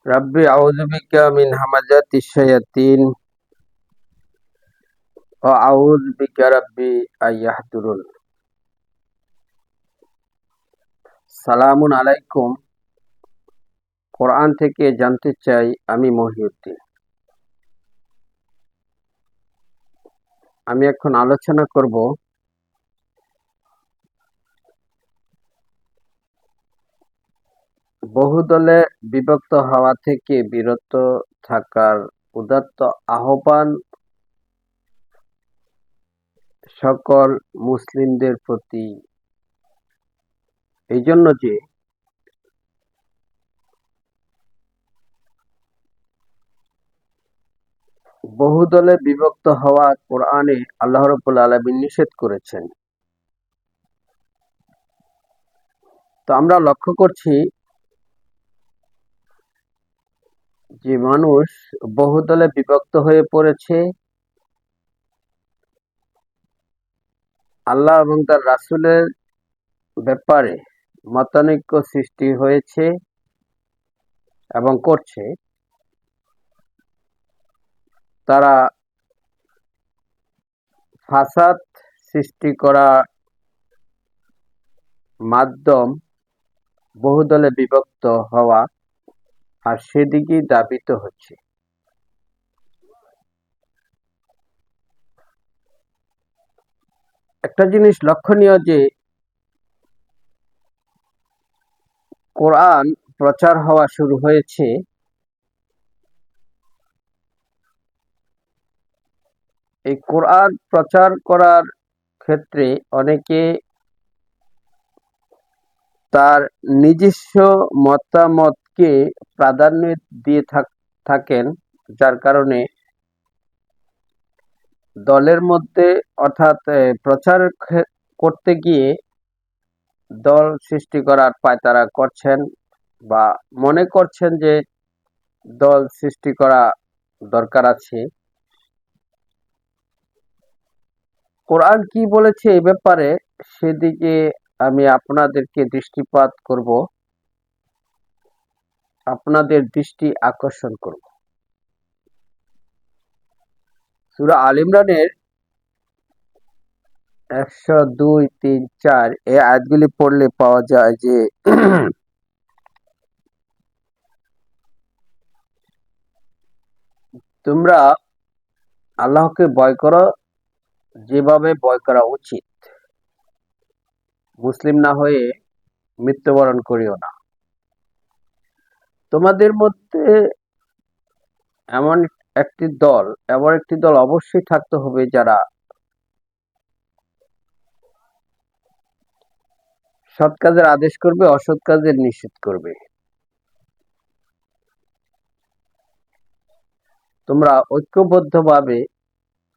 রাব্বি আউযু বিকা মিন হামাযাতিশ শায়াতিন ওয়া আউযু বিকা রাব্বি আইয়াহদুরুন। সালামুন আলাইকুম। কোরআন থেকে জানতে চাই আমি মহিউদ্দিন। আমি এখন আলোচনা করব বহুদলে বিভক্ত হওয়া থেকে বিরত থাকার উদাত্ত আহ্বান সকল মুসলিমদের প্রতি, এই জন্য যে বহুদলে বিভক্ত হওয়া কোরআনে আল্লাহ রাব্বুল আলামিন নিষেধ করেছেন। তো আমরা লক্ষ্য করছি যে মানুষ বহুদলে বিভক্ত হয়ে পড়েছে। আল্লাহ এবং তার রাসূলের ব্যাপারে মতানৈক্য সৃষ্টি হয়েছে এবং করছে। তারা ফাসাদ সৃষ্টি করা মাধ্যম বহুদলে বিভক্ত হওয়া, আর সেদিকেই ধাবিত হচ্ছে। একটা জিনিস লক্ষণীয় যে কোরআন প্রচার হওয়া শুরু হয়েছে এই কোরআন প্রচার করার ক্ষেত্রে অনেকে তার নিজস্ব মতামতকে প্রাধান্য দিয়ে থাকেন, যার কারণে দলের মধ্যে অর্থাৎ প্রচার করতে গিয়ে দল সৃষ্টি করার পায়তারা করছেন বা মনে করছেন যে দল সৃষ্টি করা দরকার আছে। কোরআন কি বলেছে এ ব্যাপারে সেদিকে আমি আপনাদেরকে দৃষ্টিপাত করব, আপনাদের দৃষ্টি আকর্ষণ করব। সূরা আল ইমরানের 102, 3, 4 এই আয়াতগুলি পড়লে পাওয়া যায় যে তোমরা আল্লাহকে ভয় করো যেভাবে ভয় করা উচিত, মুসলিম না হয়ে মৃত্যুবরণ করিও না। তোমাদের মধ্যে এমন একটি দল অবশ্যই থাকতে হবে যারা সৎ কাজের আদেশ করবে, অসৎ কাজের নিষেধ করবে। তোমরা ঐক্যবদ্ধভাবে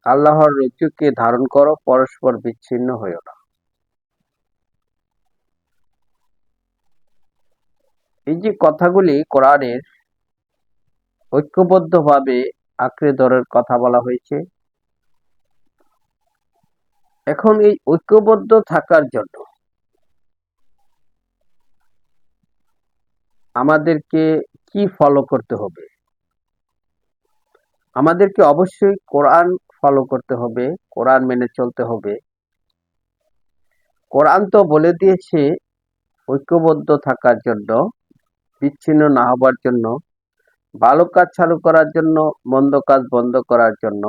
আল্লাহর রজ্জুকে ধারণ করো, পরস্পর বিচ্ছিন্ন হইও না। এই যে কথাগুলি কোরআনের ঐক্যবদ্ধভাবে আঁকড়ে ধরার কথা বলা হয়েছে, এখন এই ঐক্যবদ্ধ থাকার জন্য আমাদেরকে কি ফলো করতে হবে? আমাদেরকে অবশ্যই কোরআন ফলো করতে হবে, কোরআন মেনে চলতে হবে। কোরআন তো বলে দিয়েছে ঐক্যবদ্ধ থাকার জন্য, বিচ্ছিন্ন না হবার জন্য, ভালো কাজ চালু করার জন্য, মন্দ কাজ বন্ধ করার জন্য।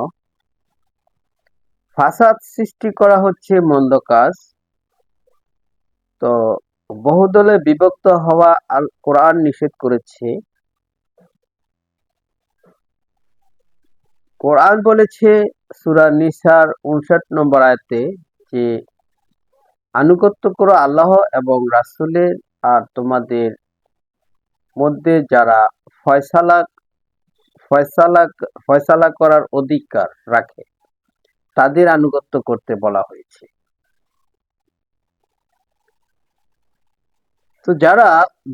ফাসাদ সৃষ্টি করা হচ্ছে মন্দ কাজ। তো বহুদলে বিভক্ত হওয়া আল কোরআন নিষেধ করেছে। কোরআন বলেছে সূরা নিসার 59 নম্বর আয়াতে যে আনুগত্য করো আল্লাহ এবং রাসূলের, আর তোমাদের মধ্যে যারা ফয়সালা ফয়সালা ফয়সালা করার অধিকার রাখে তাদের আনুগত্য করতে বলা হয়েছে। তো যারা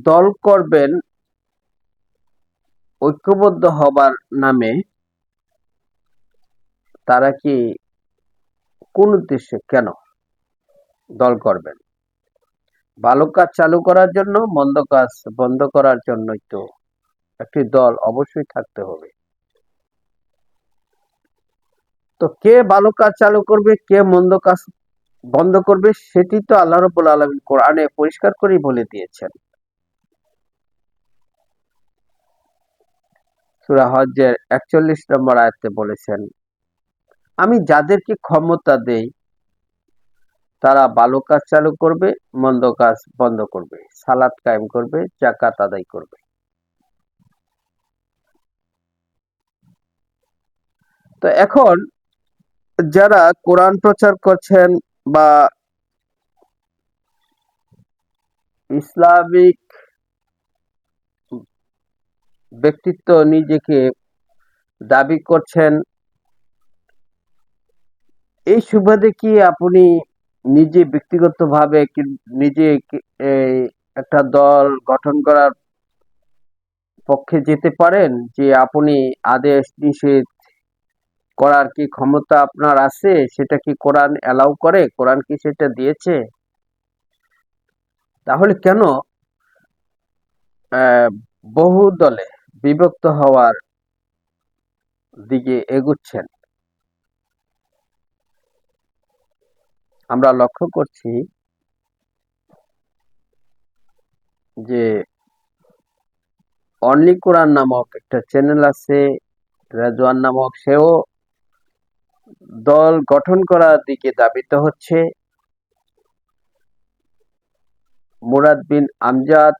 দল করবেন ঐক্যবদ্ধ হবার নামে, তারা কি কোন উদ্দেশ্যে কেন দল করবেন? ভালো কাজ চালু করার জন্য, মন্দ কাজ বন্ধ করার জন্যই তো একটি দল অবশ্যই থাকতে হবে। তো কে ভালো কাজ চালু করবে, কে মন্দ কাজ বন্ধ করবে, সেটি তো আল্লাহ রাব্বুল আলামিন কোরআনে পরিষ্কার করেই বলে দিয়েছেন। সূরা হজ্জের ৪১ নম্বর আয়াতে বলেছেন, আমি যাদেরকে ক্ষমতা দেই তারা ভালো কাজ চালু করবে, মন্দ কাজ বন্ধ করবে, সালাত কায়েম করবে, যাকাত আদায় করবে। তো এখন যারা কোরআন প্রচার করছেন বা ইসলামিক ব্যক্তিত্ব নিজেকে দাবি করছেন, এই সুবাদে কি আপনি নিজে ব্যক্তিগতভাবে নিজে এই একটা দল গঠন করার পক্ষে যেতে পারেন, যে আপনি আদেশ নিষেধ করার কি ক্ষমতা আপনার আছে? সেটা কি কোরআন অ্যালাউ করে? কোরআন কি সেটা দিয়েছে? তাহলে কেন বহু দলে বিভক্ত হওয়ার দিকে এগুচ্ছেন? আমরা লক্ষ্য করছি যে অনলি কোরআন নামক একটা চ্যানেল আছে, রেজওয়ান নামক, সেও দল গঠন করার দিকে ধাবিত হচ্ছে। মুরাদ বিন আমজাদ,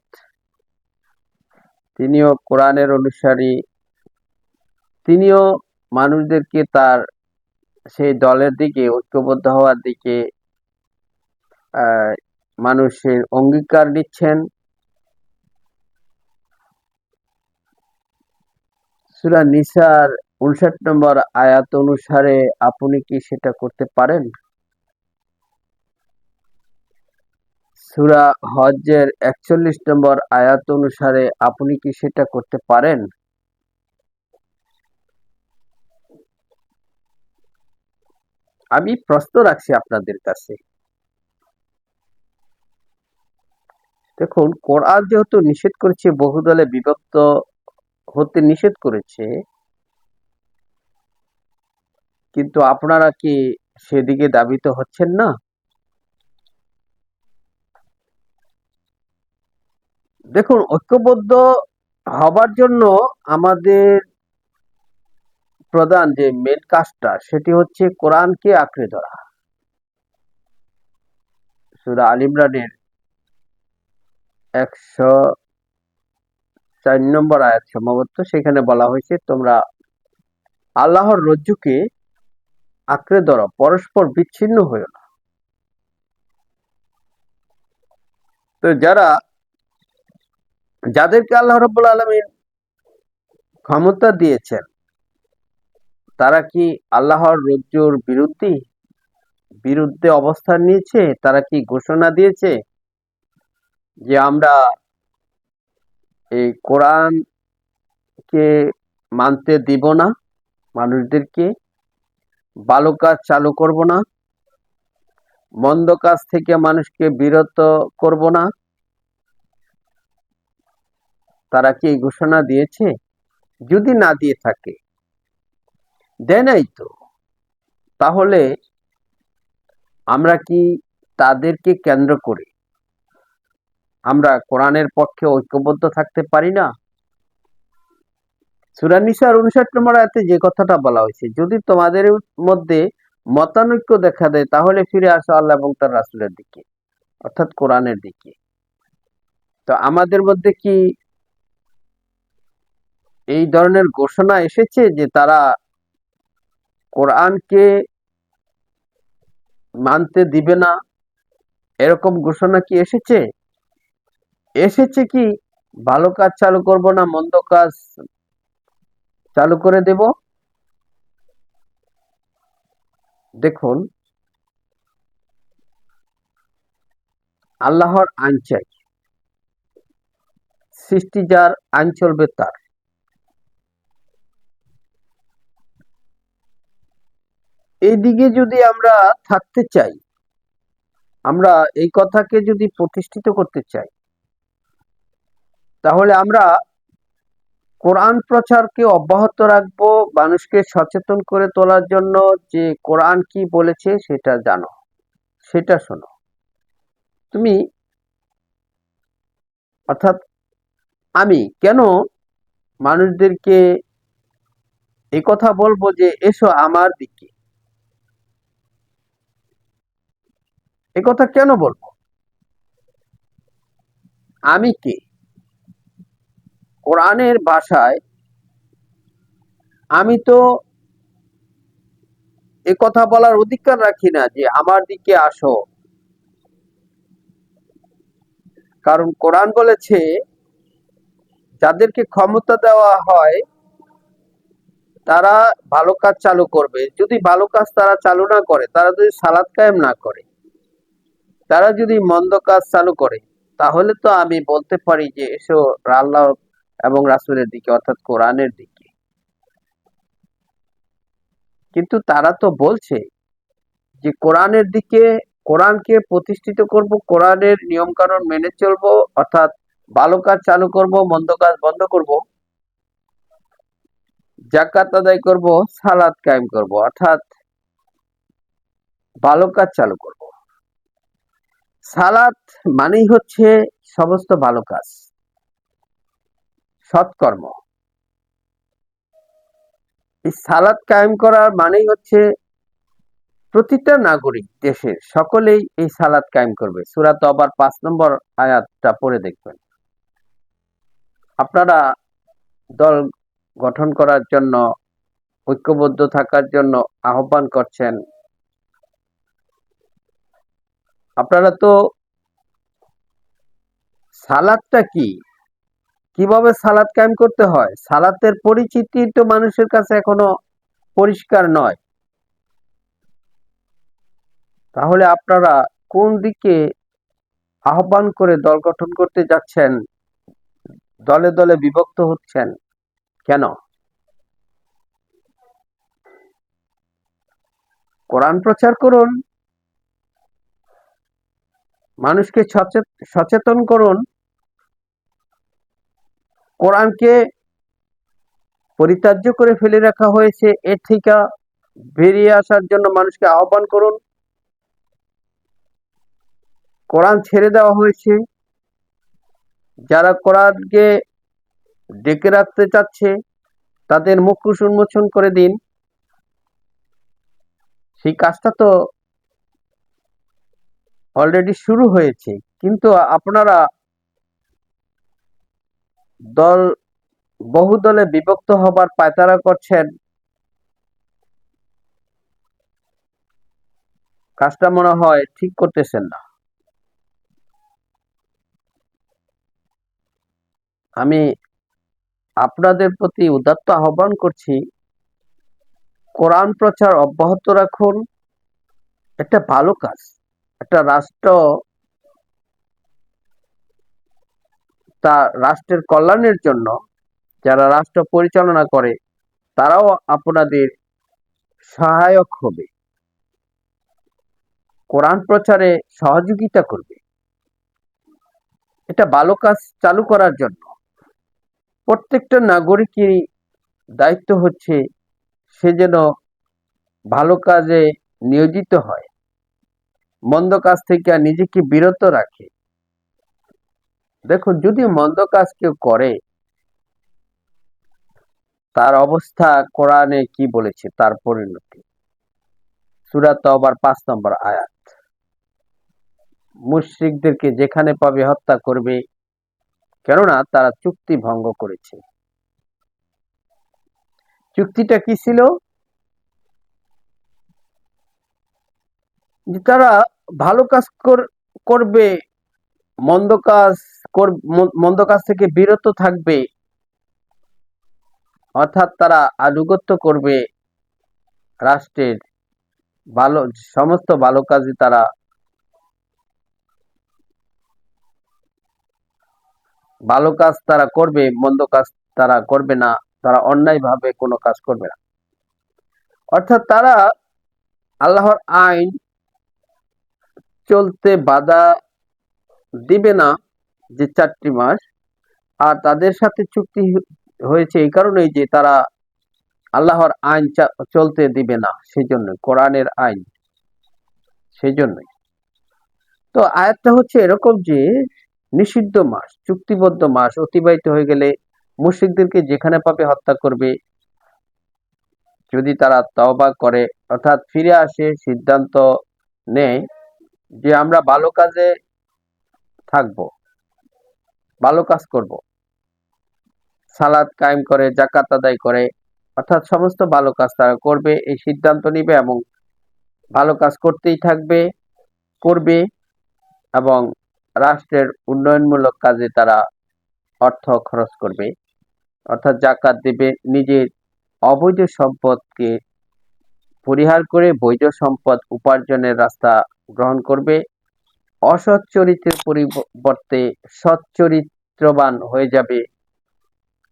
তিনিও কোরআনের অনুসারী, তিনিও মানুষদেরকে তার সেই দলের দিকে ঐক্যবদ্ধ হওয়ার দিকে মানুষের অঙ্গীকার নিচ্ছেন। সূরা নিসার ৫৯ নম্বর আয়াত অনুসারে আপনি কি সেটা করতে পারেন? সূরা হজ্জের ৪১ নম্বর আয়াত অনুসারে আপনি কি সেটা করতে পারেন? আমি প্রশ্ন রাখছি আপনাদের কাছে। দেখুন, কোরআন যেহেতু নিষেধ করেছে, বহুদলে বিভক্ত হতে নিষেধ করেছে, কিন্তু আপনারা কি সেদিকে ধাবিত হচ্ছেন না? দেখুন, ঐক্যবদ্ধ হবার জন্য আমাদের প্রধান যে মেন কাজটা, সেটি হচ্ছে কোরআনকে আঁকড়ে ধরা। সূরা আল ইমরানের ১০৪ নম্বর আয়াত সম্ভবত, সেখানে বলা হয়েছে, তোমরা আল্লাহর রজ্জুকে আঁকড়ে ধরো, পরস্পর বিচ্ছিন্ন হইও না। তো যাদেরকে আল্লাহ রাব্বুল আলামিন ক্ষমতা দিয়েছেন, তারা কি আল্লাহর রজ্জুর বিরুদ্ধে অবস্থান নিয়েছে? তারা কি ঘোষণা দিয়েছে যে আমরা এই কোরআনকে মানতে দিব না, মানুষদেরকে ভালো কাজ চালু করব না, মন্দ কাজ থেকে মানুষকে বিরত করব না? তারা কি এই ঘোষণা দিয়েছে? যদি না দিয়ে থাকে, দেয় নাই তো, তাহলে আমরা কি তাদেরকে কেন্দ্র করে আমরা কোরআনের পক্ষে ঐক্যবদ্ধ থাকতে পারি না? সূরা নিসার ৫৯ নম্বর আয়াতে যে কথাটা বলা হয়েছে, যদি তোমাদের মধ্যে মতানৈক্য দেখা দেয়, তাহলে ফিরে আসো আল্লাহ এবং তার রাসূলের দিকে, অর্থাৎ কোরআনের দিকে। তো আমাদের মধ্যে কি এই ধরনের ঘোষণা এসেছে যে তারা কোরআনকে মানতে দিবে না? এরকম ঘোষণা কি এসেছে? এসেছে কি ভালো কাজ চালু করব না, মন্দ কাজ চালু করে দেব? দেখুন, আল্লাহর আইন চাই, সৃষ্টি যার, আইন চলবে তার। এই দিকে যদি আমরা থাকতে চাই, আমরা এই কথাকে যদি প্রতিষ্ঠিত করতে চাই, তাহলে আমরা কোরআন প্রচারকে অব্যাহত রাখবো মানুষকে সচেতন করে তোলার জন্য। যে কোরআন কি বলেছে সেটা জানো, সেটা শোনো। তুমি অর্থাৎ আমি কেন মানুষদেরকে এই কথা বলবো যে এসো আমার দিকে, এ কথা কেন বলবো? আমি কে? কোরআনের ভাষায় আমি তো এ কথা বলার অধিকার রাখি না যে আমার দিকে আসো। কারণ কোরআন বলেছে যাদেরকে ক্ষমতা দেওয়া হয় তারা ভালো কাজ চালু করবে। যদি ভালো কাজ তারা চালু না করে, তারা যদি সালাত কায়েম না করে, তারা যদি মন্দ কাজ চালু করে, তাহলে তো আমি বলতে পারি যে এসো আল্লাহ এবং রাসূলের দিকে, অর্থাৎ কোরআনের দিকে। কিন্তু তারা তো বলছে যে কোরআনের দিকে, কোরআনকে প্রতিষ্ঠিত করব, কোরআনের নিয়ম কানুন মেনে চলবো, অর্থাৎ ভালো কাজ চালু করব, মন্দ কাজ বন্ধ করব, যাকাত আদায় করব, সালাত কায়েম করব, অর্থাৎ ভালো কাজ চালু করব। সালাত মানেই হচ্ছে সমস্ত ভালো কাজ, সৎকর্ম। এই সালাত কায়েম করার মানেই হচ্ছে প্রতিটা নাগরিক দেশের সকলেই এই সালাত কায়েম করবে। সূরা তওবার ৫ নম্বর আয়াতটা পড়ে দেখবেন। আপনারা দল গঠন করার জন্য, ঐক্যবদ্ধ থাকার জন্য আহ্বান করছেন। আপনারা তো সালাতটা কি, কিভাবে সালাত কায়েম করতে হয়, সালাতের পরিচিতি তো মানুষের কাছে এখনো পরিষ্কার নয়। তাহলে আপনারা কোন দিকে আহ্বান করে দল গঠন করতে যাচ্ছেন, দলে দলে বিভক্ত হচ্ছেন কেন? কোরআন প্রচার করুন, মানুষকে সচেতন করুন। কোরআনকে পরিত্যাজ্য করে ফেলে রাখা হয়েছে, এর থেকে বেরিয়ে আসার জন্য মানুষকে আহ্বান করুন। কোরআন ছেড়ে দেওয়া হয়েছে, যারা কোরআনকে ডেকে রাখতে চাচ্ছে তাদের মুখোশ উন্মোচন করে দিন। সেই কাজটা তো অলরেডি শুরু হয়েছে, কিন্তু আপনারা দল বহু দলে বিভক্ত হবার পায়তারা করছেন। কাজটা মনে হয় ঠিক করতেছেন না। আমি আপনাদের প্রতি উদাত্ত আহ্বান করছি, কোরআন প্রচার অব্যাহত রাখুন। একটা ভালো কাজ, একটা রাষ্ট্র তা রাষ্ট্রের কল্যাণের জন্য যারা রাষ্ট্র পরিচালনা করে তারাও আপনাদের সহায়ক হবে, কোরআন প্রচারে সহযোগিতা করবে। এটা ভালো কাজ চালু করার জন্য প্রত্যেকটা নাগরিকেরই দায়িত্ব হচ্ছে সে যেন ভালো কাজে নিয়োজিত হয়, মন্দ কাজ থেকে নিজেকে বিরত রাখে। দেখুন, যদি মন্দ কাজ কেউ করে, তার অবস্থা কোরআনে কি বলেছে, তার পরিণতি সূরা তওবার ৫ নম্বর আয়াত। মুশরিকদেরকে যেখানে পাবে হত্যা করবে, কেননা তারা চুক্তি ভঙ্গ করেছে। চুক্তিটা কি ছিল? যে তারা ভালো কাজ করবে, মন্দ কাজ মন্দ কাজ থেকে বিরত থাকবে, অর্থাৎ তারা আনুগত্য করবে রাষ্ট্রের, ভালো সমস্ত ভালো কাজই তারা ভালো কাজ তারা করবে, মন্দ কাজ তারা করবে না, তারা অন্যায়ভাবে কোনো কাজ করবে না। অর্থাৎ তারা আল্লাহর আইন চলতে বাধা দিবে না যে ৪টি মাস, আর তাদের সাথে চুক্তি হয়েছে এই কারণেই যে তারা আল্লাহর আইন চলতে দিবে না, সেজন্য কোরআনের আইন, সেজন্যই। তো আয়াতটা হচ্ছে এরকম যে নিষিদ্ধ মাস, চুক্তিবদ্ধ মাস অতিবাহিত হয়ে গেলে মুশরিকদেরকে যেখানে পাবে হত্যা করবে। যদি তারা তওবা করে, অর্থাৎ ফিরে আসে, সিদ্ধান্ত নেয় যে আমরা ভালো কাজে থাকবো, ভালো কাজ করব, সালাত কায়েম করে, জাকাত আদায় করে, অর্থাৎ সমস্ত ভালো কাজ তারা করবে, এই সিদ্ধান্ত নিবে এবং ভালো কাজ করতেই থাকবে, করবে, এবং রাষ্ট্রের উন্নয়নমূলক কাজে তারা অর্থ খরচ করবে, অর্থাৎ জাকাত দিবে, নিজের অবৈধ সম্পদকে পরিহার করে বৈধ সম্পদ উপার্জনের রাস্তা গ্রহণ করবে, অসৎ চরিত্রের পরিবর্তে সচ্চরিত্রবান হয়ে যাবে,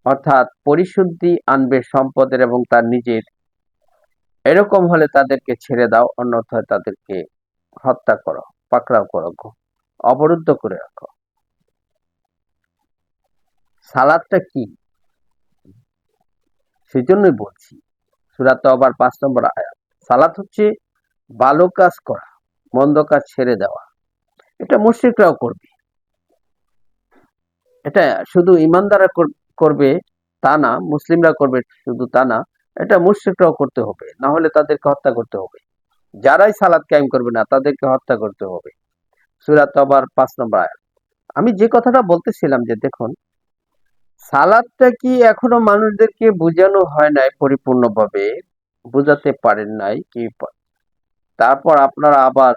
অর্থাৎ পরিশুদ্ধি আনবে সম্পদের এবং তার নিজের। এরকম হলে তাদেরকে ছেড়ে দাও, অন্যথায় তাদেরকে হত্যা করো, পাকড়াও করো, অবরুদ্ধ করে রাখো। সালাদটা কি, সেজন্যই বলছি, সূরা তওবার ৫ নম্বর আয়াত। সালাত হচ্ছে ভালো কাজ করা, মন্দ কাজ ছেড়ে দেওয়া। এটা মুশরিকরাও করবে, এটা শুধু ইমানদাররা করবে তা না, মুসলিমরা করবে শুধু তা না, এটা মুশরিকরাও করতে হবে, না হলে তাদেরকে হত্যা করতে হবে। যারাই সালাত কায়েম করবে না তাদেরকে হত্যা করতে হবে। সূরা তওবার ৫ নম্বর আয়াত। আমি যে কথাটা বলতেছিলাম যে দেখুন, সালাদটা কি এখনো মানুষদেরকে বোঝানো হয় নাই পরিপূর্ণভাবে, বোঝাতে পারেন নাই কি, তারপর আপনারা আবার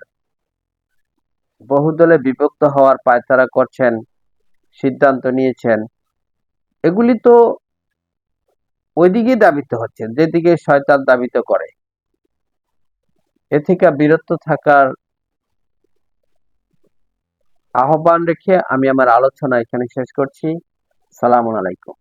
বহুদলে বিভক্ত হওয়ার পায়তারা করছেন, সিদ্ধান্ত নিয়েছেন। এগুলি তো ওইদিকে দাবিত হচ্ছেন যেদিকে শয়তান দাবিত করে। এ থেকে বিরত থাকার আহ্বান রেখে আমি আমার আলোচনা এখানে শেষ করছি। সালামু আলাইকুম।